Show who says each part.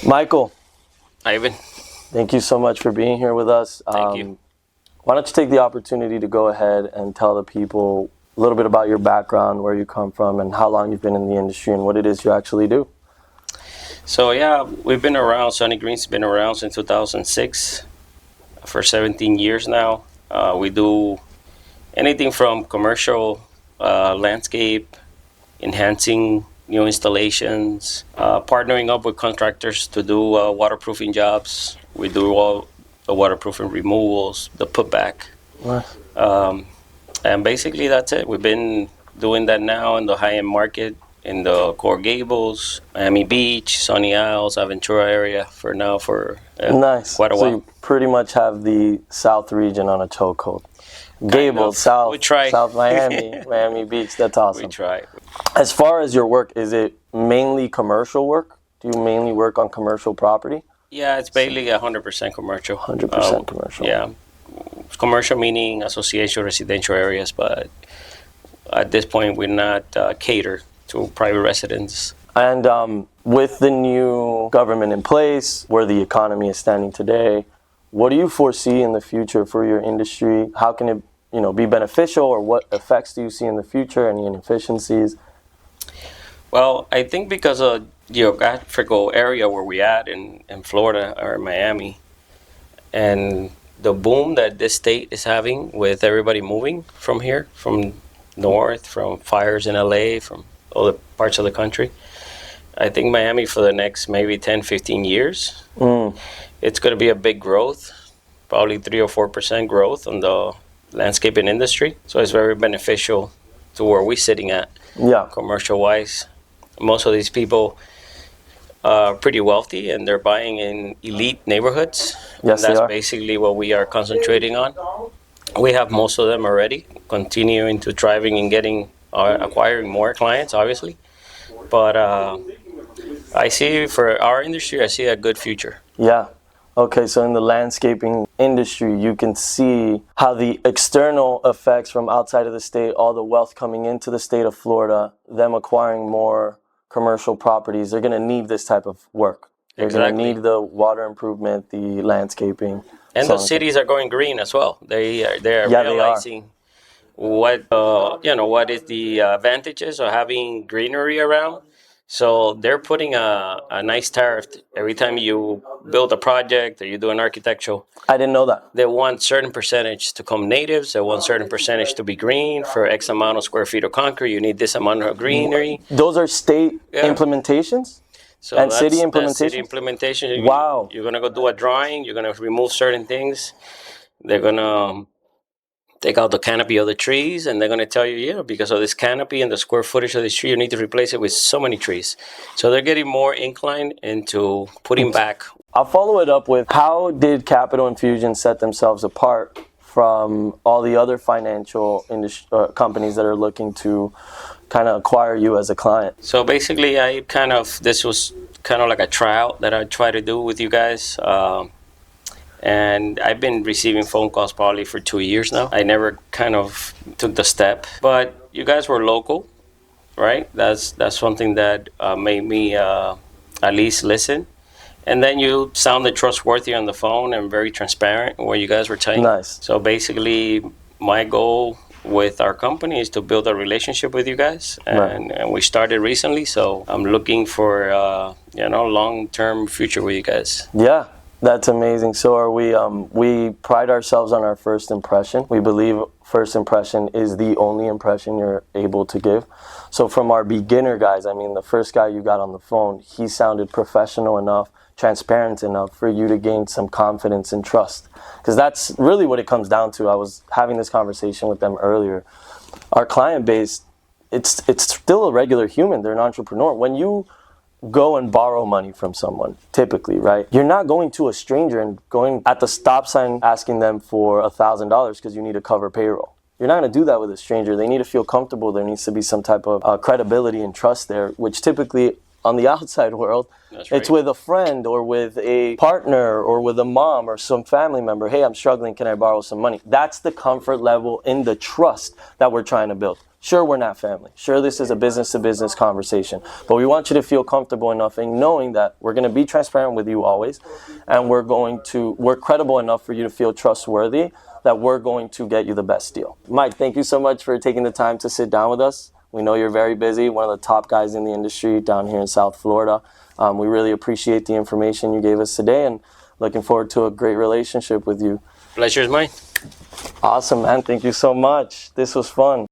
Speaker 1: Mykol,
Speaker 2: Ivan,
Speaker 1: thank you so much for being here with us.
Speaker 2: thank you.
Speaker 1: Why don't you take the opportunity to go ahead and tell the people a little bit about your background, where you come from, and how long you've been in the industry and what it is you actually do?
Speaker 2: So yeah, we've been around. Sunny Green's been around since 2006 for 17 years now. We do anything from commercial landscape, enhancing new installations, partnering up with contractors to do waterproofing jobs. We do all the waterproofing removals, the putback.
Speaker 1: Nice.
Speaker 2: And basically that's it. We've been doing that now in the high-end market, in the Coral Gables, Miami Beach, Sunny Isles, Aventura area for
Speaker 1: Nice.
Speaker 2: quite a
Speaker 1: So
Speaker 2: while.
Speaker 1: you pretty much have the South region on a chokehold. Gables,
Speaker 2: of.
Speaker 1: South,
Speaker 2: We try.
Speaker 1: South Miami, Miami Beach. That's
Speaker 2: We
Speaker 1: awesome.
Speaker 2: try.
Speaker 1: As far as your work, is it mainly commercial work? Do you mainly work on commercial property?
Speaker 2: Yeah, it's basically 100% commercial.
Speaker 1: 100% commercial.
Speaker 2: Yeah, commercial meaning association residential areas, but at this point we're not catered to private residents.
Speaker 1: And with the new government in place, where the economy is standing today, what do you foresee in the future for your industry? How can it, be beneficial, or what effects do you see in the future? Any inefficiencies?
Speaker 2: Well, I think because of geographical area where we at in Florida or Miami, and the boom that this state is having with everybody moving from here, from north, from fires in LA, from other parts of the country. I think Miami for the next maybe 10, 15 years, it's going to be a big growth, probably 3 or 4% growth on the landscaping industry. So it's very beneficial to where we're sitting at,
Speaker 1: Yeah.
Speaker 2: commercial wise. Most of these people are pretty wealthy and they're buying in elite neighborhoods.
Speaker 1: Yes,
Speaker 2: And that's
Speaker 1: they are.
Speaker 2: basically what we are concentrating on. We have most of them already, continuing to thriving and acquiring more clients, obviously. But I see for our industry, I see a good future.
Speaker 1: Yeah. Okay, so in the landscaping industry, you can see how the external effects from outside of the state, all the wealth coming into the state of Florida, them acquiring more commercial properties, they're going to need this type of work. They're going
Speaker 2: Exactly.
Speaker 1: to need the water improvement, the landscaping.
Speaker 2: And
Speaker 1: so
Speaker 2: the
Speaker 1: on.
Speaker 2: cities are going green as well. They are
Speaker 1: Yeah, they are.
Speaker 2: realizing what is the advantages of having greenery around. So they're putting a nice tariff every time you build a project or you do an architectural.
Speaker 1: I didn't know that.
Speaker 2: They want certain percentage to come natives. They want certain percentage to be green. For X amount of square feet of concrete, you need this amount of greenery.
Speaker 1: Those are state
Speaker 2: Yeah.
Speaker 1: implementations?
Speaker 2: So
Speaker 1: And
Speaker 2: that's,
Speaker 1: city
Speaker 2: that's city
Speaker 1: implementations?
Speaker 2: implementation.
Speaker 1: Wow.
Speaker 2: You're gonna go do a drawing. You're gonna remove certain things. They're gonna take out the canopy of the trees, and they're gonna tell you, yeah, because of this canopy and the square footage of this tree, you need to replace it with so many trees. So they're getting more inclined into putting back.
Speaker 1: I'll follow it up with, how did Capital Infusion set themselves apart from all the other financial companies that are looking to kind of acquire you as a client?
Speaker 2: So basically, this was kind of like a tryout that I try to do with you guys. And I've been receiving phone calls probably for 2 years now. I never kind of took the step, but you guys were local, right? That's something that made me at least listen. And then you sounded trustworthy on the phone and very transparent in what you guys were telling.
Speaker 1: Nice.
Speaker 2: So basically, my goal with our company is to build a relationship with you guys, and we started recently. So I'm looking for long-term future with you guys.
Speaker 1: Yeah, that's amazing. So are we. We pride ourselves on our first impression. We believe first impression is the only impression you're able to give. So from our beginner guys, the first guy you got on the phone, he sounded professional enough, transparent enough for you to gain some confidence and trust. Because that's really what it comes down to. I was having this conversation with them earlier. Our client base, it's still a regular human. They're an entrepreneur. When you go and borrow money from someone, typically, right, you're not going to a stranger and going at the stop sign asking them for $1,000 because you need to cover payroll. You're not going to do that with a stranger. They need to feel comfortable. There needs to be some type of credibility and trust there, which typically on the outside world,
Speaker 2: That's right.
Speaker 1: It's with a friend or with a partner or with a mom or some family member. Hey, I'm struggling. Can I borrow some money? That's the comfort level in the trust that we're trying to build. Sure, we're not family. Sure, this is a business-to-business conversation. But we want you to feel comfortable enough in knowing that we're going to be transparent with you always, and we're credible enough for you to feel trustworthy that we're going to get you the best deal. Mike, thank you so much for taking the time to sit down with us. We know you're very busy, one of the top guys in the industry down here in South Florida. We really appreciate the information you gave us today, and looking forward to a great relationship with you.
Speaker 2: Pleasure's mine.
Speaker 1: Awesome, man. Thank you so much. This was fun.